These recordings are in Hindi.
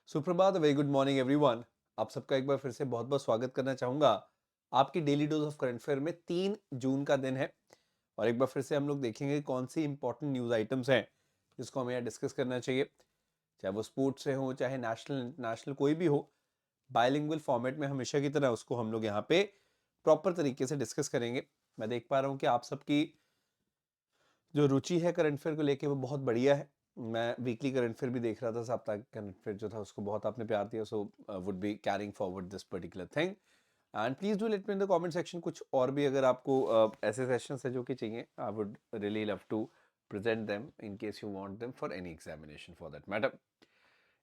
सुप्रभात, वेरी गुड मॉर्निंग एवरीवन। आप सबका एक बार फिर से बहुत बहुत स्वागत करना चाहूँगा आपकी daily dose of current affair में। 3 जून का दिन है और एक बार फिर से हम लोग देखेंगे कौन सी इंपॉर्टेंट न्यूज़ आइटम्स हैं जिसको हमें यहाँ डिस्कस करना चाहिए, चाहे वो स्पोर्ट्स से हो, चाहे नेशनल इंटरनेशनल कोई भी हो। बायलिंगुअल फॉर्मेट में हमेशा की तरह उसको हम लोग यहाँ पे प्रॉपर तरीके से डिस्कस करेंगे। मैं देख पा रहा हूँ कि आप सबकी जो रुचि है करंट अफेयर को लेके वो बहुत बढ़िया है। मैं वीकली करंट अफेयर भी देख रहा था, साप्ताहिक करंट अफेयर जो था उसको बहुत आपने प्यार दिया, so would be carrying forward this particular thing. And please do let me in the comment section कुछ और भी अगर आपको ऐसे सेशंस है जो कि चाहिए। I would really love to present them in case you want them for any examination for that matter.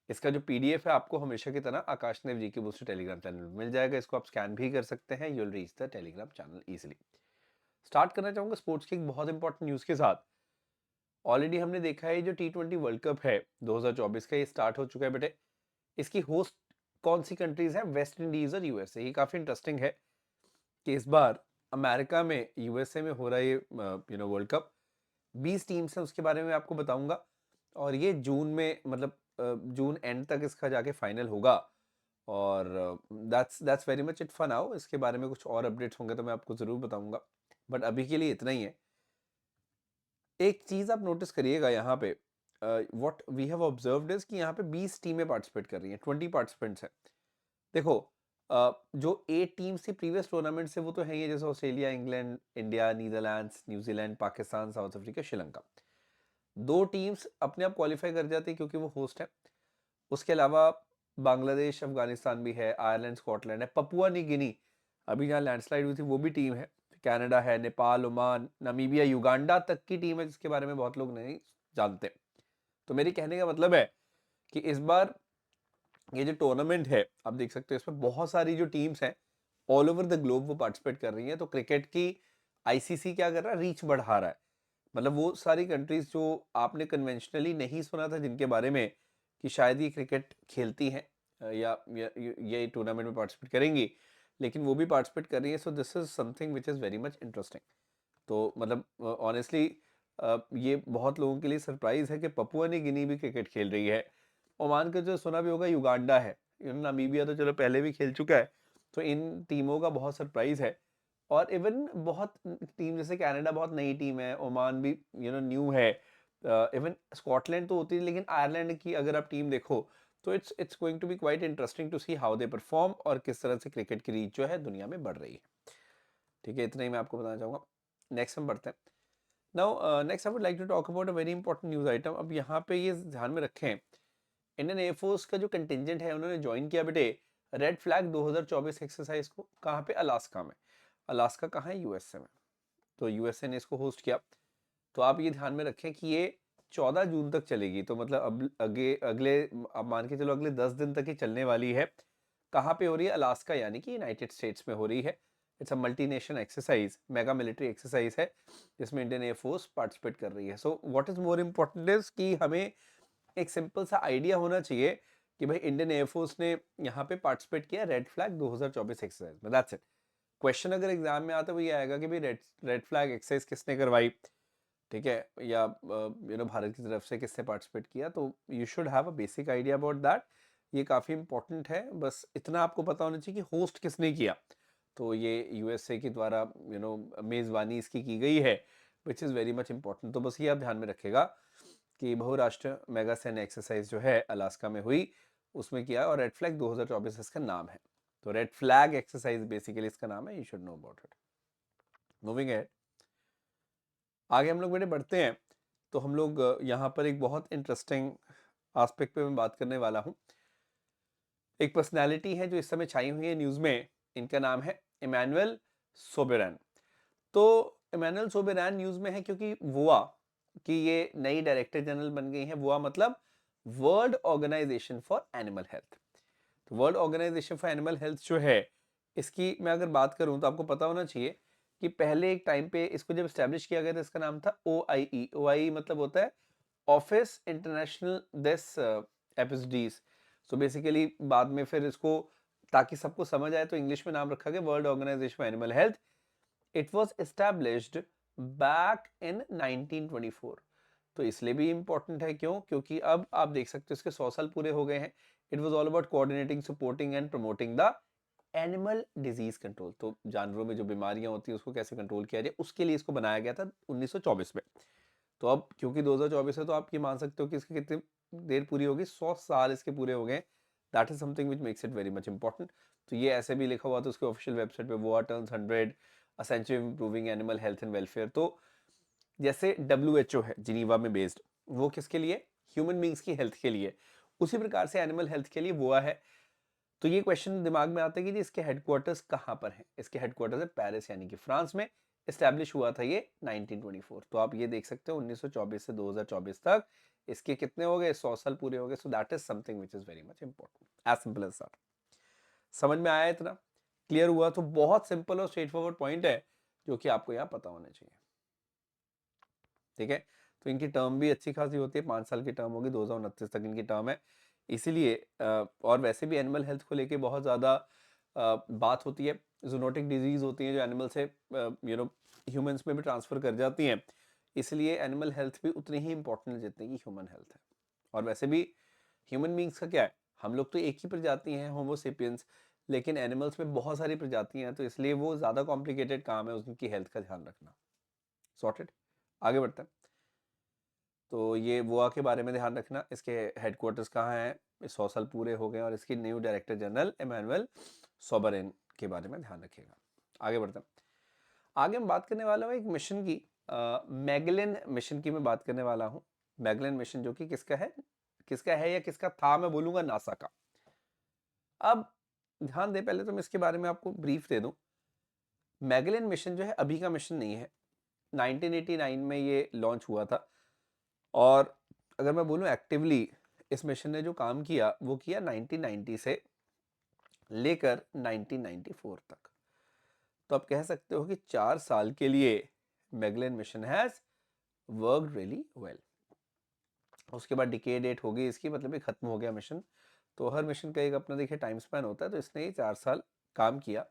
इसका जो पीडीएफ है आपको हमेशा की तरह आकाश नेव जी के बूस्टर टेलीग्राम चैनल में मिल जाएगा। इसको आप स्कैन भी कर सकते हैं, you will reach the Telegram channel easily. Start करना चाहूंगा स्पोर्ट्स की एक बहुत इंपॉर्टेंट न्यूज़ के साथ। ऑलरेडी हमने देखा है जो T20 वर्ल्ड कप है 2024 का, ये स्टार्ट हो चुका है बेटे। इसकी होस्ट कौन सी कंट्रीज हैं? वेस्ट इंडीज और यूएसए। ये काफी इंटरेस्टिंग है कि इस बार अमेरिका में, यूएसए में हो रहा है ये वर्ल्ड कप। 20 टीम्स हैं, उसके बारे में आपको बताऊंगा। और ये जून में, मतलब जून एंड तक इसका जाके फाइनल होगा। और that's very much it for now. इसके बारे में कुछ और अपडेट्स होंगे तो मैं आपको जरूर बताऊंगा, बट अभी के लिए इतना ही है। एक चीज आप नोटिस करिएगा यहाँ पे, what we have observed is कि यहाँ पे 20 टीमें पार्टिसिपेट कर रही हैं, 20 पार्टिसिपेंट्स हैं। देखो, जो 8 टीम्स थी प्रीवियस टूर्नामेंट से वो तो है ही है, जैसे Australia, England, India, Netherlands, New Zealand, Pakistan, south Africa, Sri Lanka. 2 teams अपने आप क्वालिफाई कर जाती है क्योंकि वो होस्ट है। उसके अलावा बांग्लादेश, अफगानिस्तान भी है, आयरलैंड, स्कॉटलैंड है, पपुआ न्यू गिनी, अभी जहाँ लैंडस्लाइड हुई थी वो भी टीम है, कनाडा है, नेपाल, ओमान, नामीबिया, युगांडा तक की टीम है जिसके बारे में बहुत लोग नहीं जानते। तो मेरी कहने का मतलब है कि इस बार ये जो टूर्नामेंट है आप देख सकते हो, इसमें बहुत सारी जो टीम्स हैं ऑल ओवर द ग्लोब वो पार्टिसिपेट कर रही हैं। तो क्रिकेट की आईसीसी क्या कर रहा है? रीच बढ़ा रहा है। मतलब वो सारी कंट्रीज जो आपने कन्वेंशनली नहीं सुना था जिनके बारे में कि शायद ये क्रिकेट खेलती हैं या ये टूर्नामेंट में पार्टिसिपेट करेंगी, लेकिन वो भी पार्टिसिपेट कर रही है। So this is something which is very much interesting. तो मतलब ऑनेस्टली ये बहुत लोगों के लिए सरप्राइज है कि पपुआ नी गिनी भी क्रिकेट खेल रही है। ओमान का जो सुना भी होगा युगांडा है, नामीबिया तो चलो पहले भी खेल चुका है। तो इन टीमों का बहुत सरप्राइज है। और इवन बहुत टीम, जैसे कनाडा बहुत नई टीम है, ओमान भी न्यू है, इवन स्कॉटलैंड तो होती है, लेकिन आयरलैंड की अगर आप टीम देखो तो it's going to be quite interesting to see how they perform और किस तरह से क्रिकेट की रीच जो है दुनिया में बढ़ रही है। ठीक है, इतना ही मैं आपको बताना चाहूँगा। नेक्स्ट हम बढ़ते हैं। Now next I would like to talk about a very important news item. अब यहाँ पे ये ध्यान में रखें, इंडियन एयरफोर्स का जो कंटिजेंट है उन्होंने ज्वाइन किया बेटे रेड फ्लैग 2024 एक्सरसाइज को। कहाँ पे? अलास्का में। अलास्का कहाँ है? यूएसए में। तो यूएसए ने इसको होस्ट किया। तो आप ये ध्यान में रखें कि ये 14 जून तक चलेगी। तो मतलब अब अगे अगले आप मान के चलो अगले 10 दिन तक ही चलने वाली है। कहाँ पे हो रही है? अलास्का, यानी कि यूनाइटेड स्टेट्स में हो रही है। It's a multi nation exercise, mega military exercise है जिसमें इंडियन एयरफोर्स पार्टिसिपेट कर रही है। So what is more important is कि हमें एक सिंपल सा आइडिया होना चाहिए कि भाई इंडियन एयरफोर्स ने यहाँ पे पार्टिसिपेट किया रेड फ्लैग 2024 एक्सरसाइज में। That's it. क्वेश्चन अगर एग्जाम में आता है वो ये आएगा कि भाई रेड रेड फ्लैग एक्सरसाइज किसने करवाई, ठीक है, या भारत की तरफ से किसने पार्टिसिपेट किया। तो you should have a basic idea about that. ये काफ़ी इंपॉर्टेंट है, बस इतना आपको पता होना चाहिए कि होस्ट किसने किया। तो ये यूएसए के द्वारा मेज़बानी इसकी की गई है, which is very much important. तो बस ये आप ध्यान में रखेगा कि बहुराष्ट्र मेगा सैन्य एक्सरसाइज जो है अलास्का में हुई, उसमें किया, और रेड फ्लैग 2024 इसका नाम है। तो रेड फ्लैग एक्सरसाइज बेसिकली इसका नाम है। You should know about it. Moving है आगे, हम लोग बेटे बढ़ते हैं। तो हम लोग यहाँ पर एक बहुत इंटरेस्टिंग एस्पेक्ट पे मैं बात करने वाला हूँ। एक पर्सनालिटी है जो इस समय छाई हुई है न्यूज़ में। इनका नाम है इमैनुअल सोबेरन। तो इमैनुअल सोबेरन न्यूज़ में है क्योंकि वुआ की ये नई डायरेक्टर जनरल बन गई है। वुआ मतलब world organisation for animal health. तो world organisation for animal health जो है, इसकी मैं अगर बात करूं तो आपको पता होना चाहिए कि पहले एक टाइम पे इसको जब स्टैब्लिश किया गया था, इसका नाम था OIE। OIE मतलब होता है ऑफिस इंटरनेशनल दिस एपिसडीज। सो बेसिकली बाद में फिर इसको, ताकि सबको समझ आए, तो इंग्लिश में नाम रखा गया world organisation for animal health. It was established back in 1924। तो इसलिए भी इम्पोर्टेंट है, क्यों? क्योंकि अब आप देख सकते हो इसके 100 साल पूरे हो गए हैं। It was all about coordinating, supporting and promoting the animal disease control. तो जानवरों में जो बीमारियां होती है उसको कैसे कंट्रोल किया जाए, उसके लिए इसको बनाया गया था 1924 में। तो अब क्योंकि 2024 है तो आप ये मान सकते हो कि इसकी कितनी देर पूरी होगी, 100 साल इसके पूरे हो गए। That is something which makes it very much important. तो ये ऐसे भी लिखा हुआ था उसके ऑफिशियल वेबसाइट पे, वोआ turns 100 a century improving animal health and welfare. तो जैसे WHO है जिनीवा में बेस्ड, वो किसके लिए? ह्यूमन बींग्स की हेल्थ के लिए। उसी प्रकार से एनिमल हेल्थ के लिए वोआ है। तो ये क्वेश्चन दिमाग में आता है कि जी इसके हेडक्वार्टर्स कहाँ पर हैं? इसके हेडक्वार्टर्स है पेरिस यानी कि फ्रांस में। एस्टैब्लिश हुआ था ये 1924। तो आप ये देख सकते हो 1924 से 2024 तक इसके कितने हो गए? 100 साल पूरे हो गए। So that is something which is very much important. As simple as that. समझ में आया इतना? क्लियर हुआ? तो बहुत सिंपल और स्ट्रेट फॉरवर्ड पॉइंट है जो कि आपको यहाँ पता होना चाहिए। ठीक है? तो इनकी टर्म भी अच्छी खासी होती है, 5 साल की टर्म होगी, 2029 तक इनकी टर्म है। इसीलिए और वैसे भी एनिमल हेल्थ को लेके बहुत ज़्यादा बात होती है। जूनोटिक डिजीज होती हैं जो एनिमल से ह्यूमंस में भी ट्रांसफर कर जाती हैं। इसलिए एनिमल हेल्थ भी उतनी ही इंपॉर्टेंट है जितनी कि ह्यूमन हेल्थ है। और वैसे भी ह्यूमन बींग्स का क्या है, हम लोग तो एक ही प्रजाति हैं, होमो सेपियंस, लेकिन एनिमल्स में बहुत सारी प्रजातियां हैं, तो इसलिए वो ज़्यादा कॉम्प्लिकेटेड काम है उनकी हेल्थ का ध्यान रखना। सॉर्टेड। आगे बढ़ते हैं। तो ये वोआ के बारे में ध्यान रखना, इसके हेडक्वार्टर्स कहाँ हैं, 100 साल पूरे हो गए, और इसकी न्यू डायरेक्टर जनरल एमानुएल सोबरेन के बारे में ध्यान रखिएगा। आगे बढ़ते हैं। आगे हम बात करने वाला हूँ एक मिशन की, मैगेलन मिशन की मैं बात करने वाला हूँ। मैगेलन मिशन जो कि किसका है या किसका था, मैं बोलूंगा नासा का। अब ध्यान दे, पहले तो मैं इसके बारे में आपको ब्रीफ दे दूं। मैगेलन मिशन जो है अभी का मिशन नहीं है, 1989 में ये लॉन्च हुआ था। और अगर मैं बोलूं एक्टिवली इस मिशन ने जो काम किया वो किया 1990 से लेकर 1994 तक। तो आप कह सकते हो कि 4 साल के लिए Magellan mission has worked really well. उसके बाद डिकेड डेट हो गई इसकी, मतलब ये खत्म हो गया मिशन। तो हर मिशन का एक अपना देखिए टाइम स्पैन होता है, तो इसने ये 4 साल काम किया।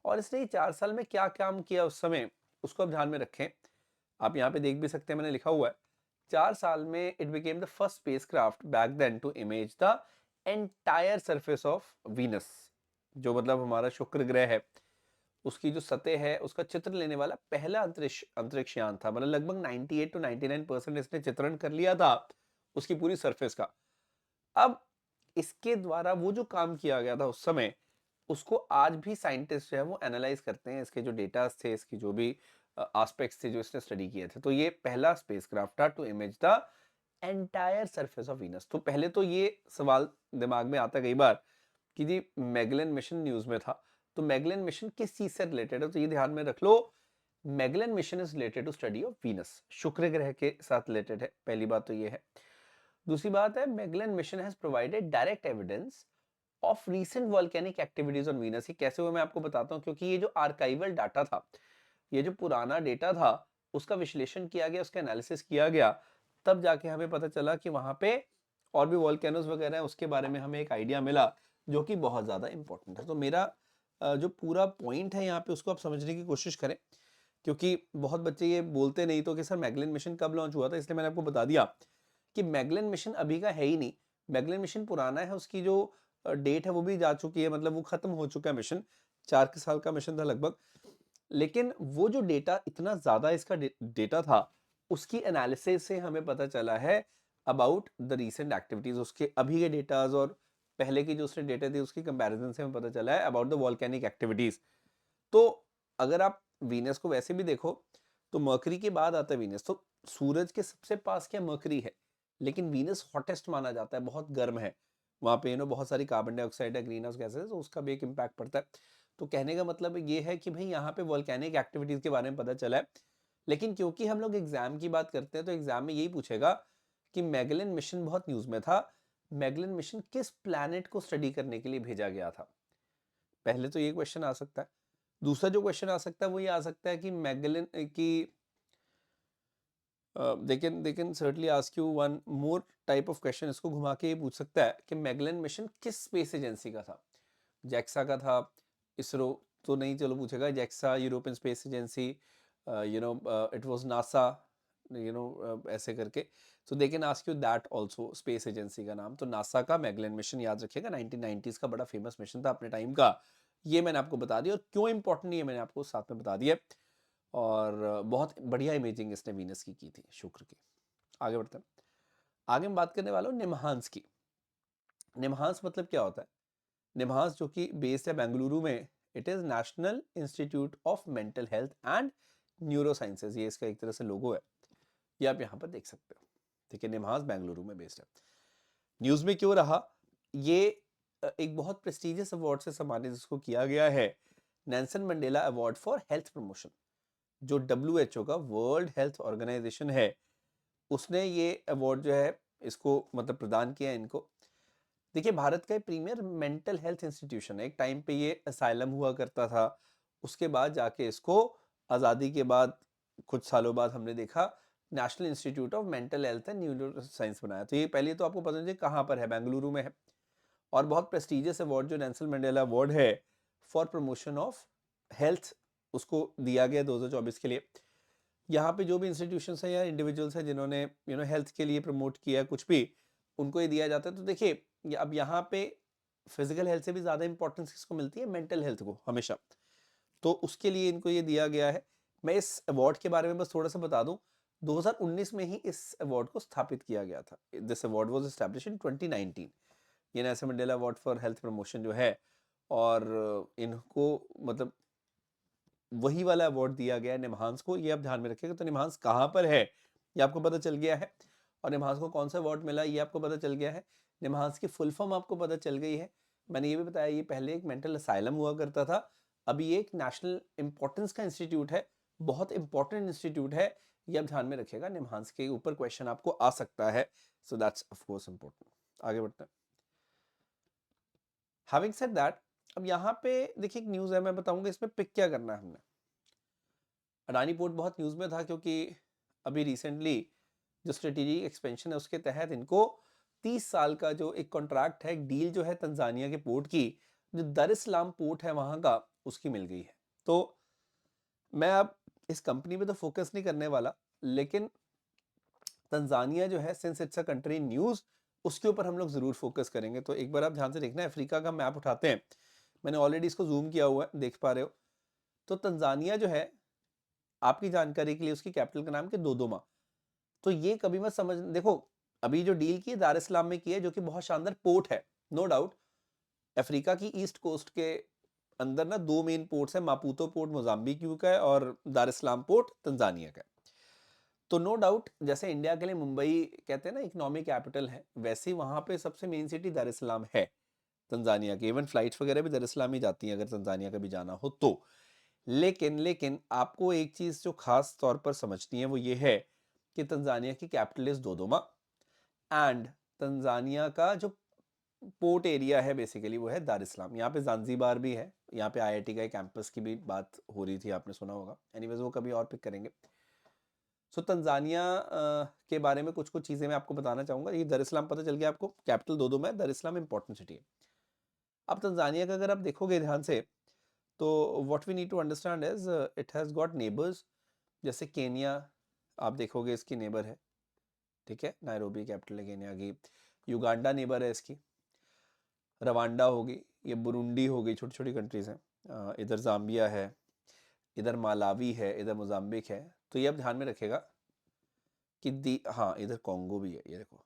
और इसने ये 4 साल में क्या काम किया उस समय, उसको आप ध्यान में रखें। आप यहाँ पे देख भी सकते हैं, मैंने लिखा हुआ है 4 साल में it became the first spacecraft back then to image the entire surface of Venus. जो मतलब हमारा शुक्र ग्रह है, उसकी जो सतह है उसका चित्र लेने वाला पहला अंतरिक्ष यान था। मतलब लगभग 98 to 99% इसने चित्रण कर लिया था उसकी पूरी सरफेस का। अब इसके द्वारा वो जो काम किया गया था उस समय, उसको आज भी साइंटिस्ट जो है वो एनालाइज करते हैं। इसके जो डेटा थे, इसकी जो भी एस्पेक्ट्स थे जो इसने स्टडी किए थे। तो ये पहला स्पेसक्राफ्ट था to image the entire surface of Venus. तो पहले तो ये सवाल दिमाग में आता कई बार कि जी मैगेलन मिशन न्यूज में था, तो मैगेलन मिशन किस चीज से रिलेटेड है? तो ये ध्यान में रख लो, Magellan mission is related to study of Venus, शुक्र ग्रह के साथ रिलेटेड है। पहली बात तो ये है। दूसरी बात है, Magellan mission has provided direct evidence of recent volcanic activities on Venus. ये कैसे हुआ मैं आपको बताता हूँ, क्योंकि ये जो आर्काइवल डाटा था, ये जो पुराना डेटा था, उसका विश्लेषण किया गया, उसका एनालिसिस किया गया, तब जाके हमें पता चला कि वहां पे और भी वॉल्केनोज वगैरह है, उसके बारे में हमें एक आइडिया मिला जो कि बहुत ज्यादा इंपॉर्टेंट है। तो मेरा जो पूरा पॉइंट है यहाँ पे उसको आप समझने की कोशिश करें, क्योंकि बहुत बच्चे ये बोलते नहीं तो कि सर मैगेलन मिशन कब लॉन्च हुआ था, इसलिए मैंने आपको बता दिया कि मैगेलन मिशन अभी का है ही नहीं। मैगेलन मिशन पुराना है, उसकी जो डेट है वो भी जा चुकी है, मतलब वो खत्म हो चुका है मिशन। 4 साल का मिशन था लगभग। लेकिन वो जो डेटा, इतना ज्यादा इसका डेटा था, उसकी एनालिसिस से हमें पता चला है अबाउट द रीसेंट एक्टिविटीज। उसके अभी के डेटाज और पहले की जो उसने डेटा थी उसकी कंपैरिजन से हमें पता चला है अबाउट द वॉल्केनिक एक्टिविटीज। तो अगर आप वीनस को वैसे भी देखो तो मरकरी के बाद आता है वीनस। तो सूरज के सबसे पास क्या मरकरी है, लेकिन वीनस हॉटेस्ट माना जाता है, बहुत गर्म है। वहां पे बहुत सारी कार्बन डाइऑक्साइड है, ग्रीन हाउस गैसेस, तो उसका भी एक इम्पैक्ट पड़ता है। तो कहने का मतलब ये है कि भाई यहाँ पे वॉल्केनिक एक्टिविटीज के बारे में पता चला है। लेकिन क्योंकि हम लोग एग्जाम की बात करते हैं तो एग्जाम में यही पूछेगा कि मैगेलन मिशन बहुत न्यूज में था, मैगेलन मिशन किस प्लैनेट को स्टडी करने के लिए भेजा गया था। पहले तो ये क्वेश्चन आ सकता है। दूसरा जो क्वेश्चन आ सकता है वो ये आ सकता है कि मैगेलन की they can certainly ask you one more type of question. इसको घुमा के ये पूछ सकता है कि मैगेलन मिशन किस स्पेस एजेंसी का था। जैक्सा का था, इसरो तो नहीं, चलो पूछेगा JAXA, European space agency, it was NASA, ऐसे करके, तो they can ask you that also. Space agency का नाम तो नासा का मैगलेन मिशन, याद रखिएगा 1990s का बड़ा फेमस मिशन था अपने टाइम का। ये मैंने आपको बता दिया, और क्यों इंपॉर्टेंट ये मैंने आपको साथ में बता दिया। और बहुत बढ़िया इमेजिंग इसने वीनस की थी, शुक्र की। आगे बढ़ते हैं। आगे मैं बात करने वाला हूँ निमहांस की। निमहांस मतलब क्या होता है? निमहांस जो कि बेस्ड है बेंगलुरु में, it is national institute of mental health and neuro sciences, ये इसका एक तरह से लोगो है, ये आप यहाँ पर देख सकते हो। ठीक है, निमहांस बेंगलुरु में बेस्ड है। न्यूज में क्यों रहा? ये एक बहुत प्रेस्टिजियस अवार्ड से सम्मानित इसको किया गया है, Nelson Mandela award for health promotion, जो WHO का वर्ल्ड हेल्थ ऑर्गेनाइजेशन है, उसने ये अवार्ड जो है इसको मतलब प्रदान किया इनको। देखिए, भारत का प्रीमियर मेंटल हेल्थ इंस्टीट्यूशन है। एक टाइम पे ये असाइलम हुआ करता था, उसके बाद जाके इसको आज़ादी के बाद कुछ सालों बाद हमने देखा national institute of mental health and neuro science बनाया। तो ये पहले तो आपको पता चलिए कहाँ पर है, बेंगलुरु में है। और बहुत प्रेस्टिजियस अवार्ड जो नेल्सन मंडेला अवार्ड है फॉर प्रमोशन ऑफ हेल्थ, उसको दिया गया 2024 के लिए। यहाँ पे जो भी इंस्टीट्यूशंस हैं या इंडिविजुअल्स हैं जिन्होंने हेल्थ के लिए प्रमोट किया कुछ भी, उनको ये दिया जाता है। तो देखिए, अब यहाँ पे फिजिकल हेल्थ से भी ज़्यादा इंपॉर्टेंस किसको मिलती है? मेंटल हेल्थ को हमेशा। तो उसके लिए इनको ये दिया गया है। मैं इस अवार्ड के बारे में बस थोड़ा सा बता दूं, 2019 में ही इस अवार्ड को स्थापित किया गया था। This award was established in 2019, ये Nelson Mandela award for health promotion जो है। और इनको मतलब वही वाला अवार्ड दिया गया है निमहांस को, ये आप ध्यान में रखिएगा। तो निमहांस कहाँ पर है ये आपको पता चल गया है, और निमहांस को कौन सा अवार्ड मिला ये आपको पता चल गया है। निमहांस की फुल फॉर्म आपको पता चल गई है। मैंने ये भी बताया, ये पहले एक मेंटल असाइलम हुआ करता था, अभी ये एक नेशनल इंपॉर्टेंस का इंस्टीट्यूट है, बहुत इंपॉर्टेंट इंस्टीट्यूट है। ये आप ध्यान में रखिएगा, निमहांस के ऊपर क्वेश्चन आपको आ सकता है, so that's of course important. आगे बढ़ते हैं। हैविंग सेड दैट, अब यहाँ पे देखिए एक न्यूज़ है, मैं बताऊंगा इसमें पिक क्या करना है हमने। अडानी पोर्ट बहुत न्यूज़ में था क्योंकि अभी रिसेंटली जो स्ट्रेटेजिक एक्सपेंशन है उसके तहत इनको 30 साल का जो एक कॉन्ट्रैक्ट है, एक डील जो है तंजानिया के पोर्ट की, जो दर इस्लाम पोर्ट है वहाँ का, उसकी मिल गई है। तो मैं अब इस कंपनी पे तो फोकस नहीं करने वाला, लेकिन तंजानिया जो है, since it's a country news, उसके ऊपर हम लोग ज़रूर फोकस करेंगे। तो एक बार आप ध्यान से देखना, अफ्रीका का मैप उठाते हैं, मैंने ऑलरेडी इसको जूम किया हुआ है, देख पा रहे हो। तो तंजानिया जो है, आपकी जानकारी के लिए, उसकी कैपिटल का नाम है दोदोमा। तो ये कभी मत समझ, देखो अभी जो डील की है दार इस्लाम में की है, जो कि बहुत शानदार पोर्ट है, नो डाउट। अफ्रीका की ईस्ट कोस्ट के अंदर ना दो मेन पोर्ट्स हैं, मापूतो पोर्ट मोजाम्बिक का है, और दार इस्लाम पोर्ट तंजानिया का है। तो नो डाउट, जैसे इंडिया के लिए मुंबई कहते हैं ना इकोनॉमिक कैपिटल है, वैसे ही वहां पे सबसे मेन सिटी दार इस्लाम है तंजानिया की। इवन फ्लाइट्स वगैरह भी दार इस्लाम ही जाती हैं अगर तंजानिया कभी जाना हो तो। लेकिन आपको एक चीज जो खास तौर पर समझनी है वो ये है कि तंजानिया की capital is Dodoma, and Tanzania का जो पोर्ट एरिया है बेसिकली वो है दार इस्लाम। यहाँ पे जांजीबार भी है, यहाँ पे IIT का एक कैंपस की भी बात हो रही थी, आपने सुना होगा। एनीवेज वो कभी और पिक करेंगे। सो तंजानिया के बारे में कुछ कुछ चीज़ें मैं आपको बताना चाहूँगा। ये दार इस्लाम पता चल गया आपको, कैपिटल दोदोमा है, दार इस्लाम इंपॉर्टेंट सिटी है। अब तंजानिया का अगर आप देखोगे ध्यान से, तो what we need to understand is it has got neighbours. जैसे केनिया आप देखोगे इसकी नेबर है, ठीक है, नायरोबी कैपिटल है केनिया की। युगांडा नेबर है इसकी, रवांडा होगी, ये बुरुंडी हो गई, छोटी छोटी कंट्रीज हैं। इधर जाम्बिया है, इधर मालावी है, इधर मोजाम्बिक है। तो ये आप ध्यान में रखेगा कि हाँ, इधर कॉन्गो भी है, ये देखो,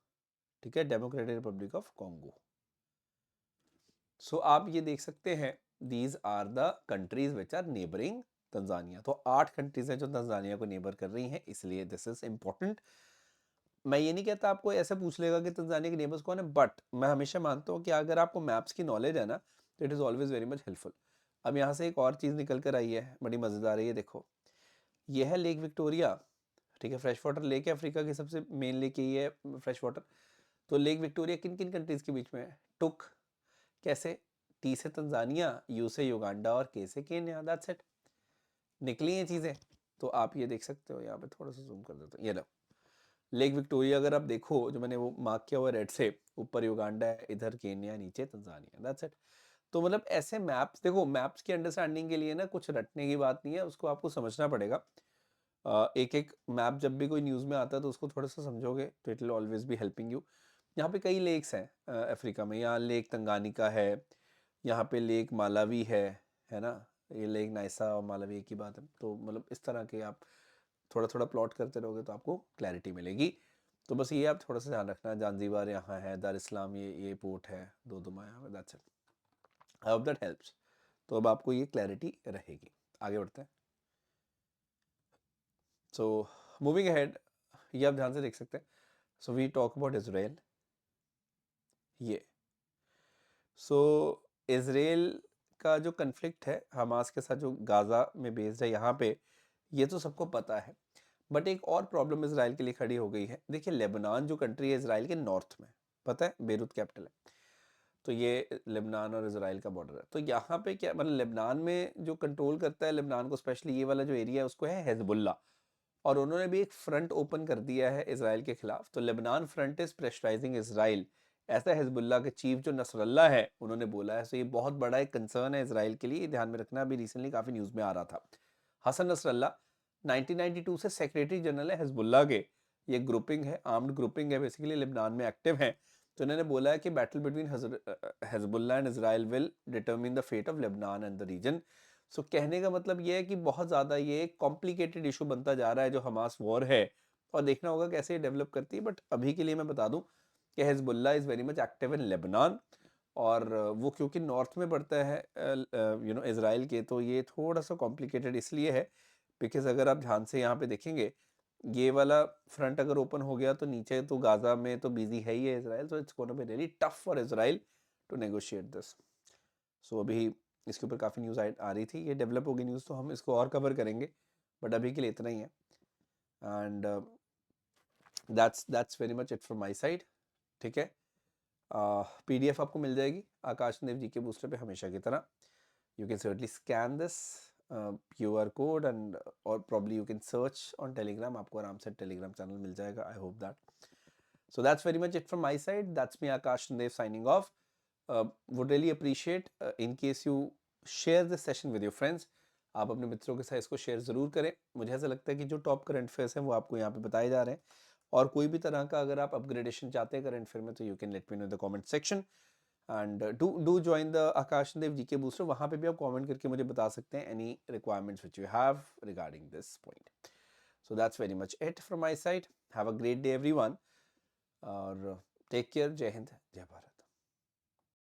ठीक है, Democratic Republic of Congo. So आप ये देख सकते हैं, these are the countries which are neighbouring Tanzania. तो 8 कंट्रीज हैं जो तंजानिया को नेबर कर रही हैं, इसलिए दिस इज इंपॉर्टेंट। मैं ये नहीं कहता आपको ऐसे पूछ लेगा कि तंजानिया के नेबर्स कौन है, बट मैं हमेशा मानता हूँ कि अगर आपको मैप्स की नॉलेज है ना, तो it is always very much helpful. अब यहाँ से एक और चीज़ निकल कर आई है, बड़ी मज़ेदार है, ये देखो, ये है लेक विक्टोरिया, ठीक है, फ्रेश वाटर लेक है, अफ्रीका की सबसे मेन लेक यही है फ्रेश वाटर। तो लेक विक्टोरिया किन किन कंट्रीज़ के बीच में है? टुक कैसे, टी से तंजानिया, यू से युगांडा, और के से केन्या, दैट्स इट, निकली हैं चीज़ें। तो आप ये देख सकते हो, यहाँ पे थोड़ा सा जूम कर देता हूँ, ये लो लेक विक्टोरिया, अगर आप देखो जो मैंने वो मार्क किया हुआ रेड से, ऊपर युगांडा है, इधर केन्या, नीचे तंजानिया, दैट्स इट। तो मतलब ऐसे मैप्स, देखो मैप्स की अंडरस्टैंडिंग के लिए ना कुछ रटने की बात नहीं है, उसको आपको समझना पड़ेगा। एक एक मैप जब भी कोई न्यूज़ में आता है तो उसको थोड़ा सा समझोगे तो it will always be helping you. यहाँ पे कई लेक्स हैं अफ्रीका में। यहाँ लेक तंगानिका है, यहाँ पे लेक मालावी है ना। ये लेक नाइसा और मालावी एक ही बात है। तो मतलब इस तरह के आप थोड़ा थोड़ा प्लॉट करते रहोगे तो आपको क्लैरिटी मिलेगी। तो बस ये आप थोड़ा सा ध्यान रखना। जानजीबार यहाँ है, दार इस्लाम ये पोर्ट है, दोदुमा यहाँ पे, that's it. I hope that helps. तो अब आपको ये क्लैरिटी रहेगी। आगे बढ़ते हैं। सो मूविंग अहेड, ये आप ध्यान से देख सकते हैं। So we talk about Israel. ये सो इजराइल का जो कन्फ्लिक्ट है हमास के साथ, जो गाज़ा में बेस्ड है यहाँ पे, ये तो सबको पता है। बट एक और प्रॉब्लम इसराइल के लिए खड़ी हो गई है। देखिए लेबनान जो कंट्री है इसराइल के नॉर्थ में, पता है, बेरूत कैपिटल है। तो ये लेबनान और इसराइल का बॉर्डर है। तो यहाँ पे क्या मतलब, लेबनान में जो कंट्रोल करता है लेबनान को, स्पेशली ये वाला जो एरिया है, उसको है हिजबुल्ला। और उन्होंने भी एक फ्रंट ओपन कर दिया है इसराइल के खिलाफ। तो Lebanon front is pressurising Israel, ऐसा हिजबुल्ला के चीफ जो नसरल्ला है उन्होंने बोला है। सो ये बहुत बड़ा एक कंसर्न है इसराइल के लिए, ध्यान में रखना। अभी रिसेंटली काफ़ी न्यूज़ में आ रहा था। हसन नसरल्ला 1992 से सेक्रेटरी जनरल है हिजबुल्ला के। ये ग्रुपिंग है, आर्म्ड ग्रुपिंग है, बेसिकली लेबनान में एक्टिव है। तो इन्होंने बोला है कि battle between Hezbollah and Israel will determine the fate of Lebanon and the region. So कहने का मतलब ये है कि बहुत ज़्यादा ये एक कॉम्प्लिकेटेड इशू बनता जा रहा है जो हमास वॉर है, और देखना होगा कैसे ये डेवलप करती है। बट अभी के लिए मैं बता दूं कि Hezbollah is very much active in Lebanon. और वो क्योंकि नॉर्थ में पड़ता है इसराइल के, तो ये थोड़ा सा कॉम्प्लिकेटेड इसलिए है बिकॉज अगर आप ध्यान से यहाँ पे देखेंगे, ये वाला फ्रंट अगर ओपन हो गया तो नीचे तो गाज़ा में तो बिजी है ही है Israel. So it's gonna be really tough for Israel to negotiate this. So अभी इसके ऊपर काफ़ी न्यूज़ आ रही थी, ये डेवलप होगी न्यूज़ तो हम इसको और कवर करेंगे। बट अभी के लिए इतना ही है। And that's very much it from my side. ठीक है, पीडीएफ आपको मिल जाएगी आकाश देव जी के बूस्टर पे हमेशा की तरह। You can certainly scan this QR code and और probably you can search on Telegram. आपको आराम से टेलीग्राम चैनल मिल जाएगा। I hope that. So that's very much it from my side. That's me, Akash Dev, signing off. Would really appreciate in case you share this session with your friends. आप अपने मित्रों के साथ इसको शेयर ज़रूर करें। मुझे ऐसा लगता है कि जो टॉप करंट अफेयर्स हैं वो आपको यहाँ पे बताए जा रहे हैं। और कोई भी तरह का अगर आप अपग्रेडेशन चाहते हैं करंट अफेयर में, तो you can let me know in the comment section. And do join the Aakash Dev GK booster. वहाँ पे भी आप कमेंट करके मुझे बता सकते हैं any requirements which you have regarding this point. So that's very much it from my side. Have a great day everyone और टेक केयर। जय हिंद, जय भारत।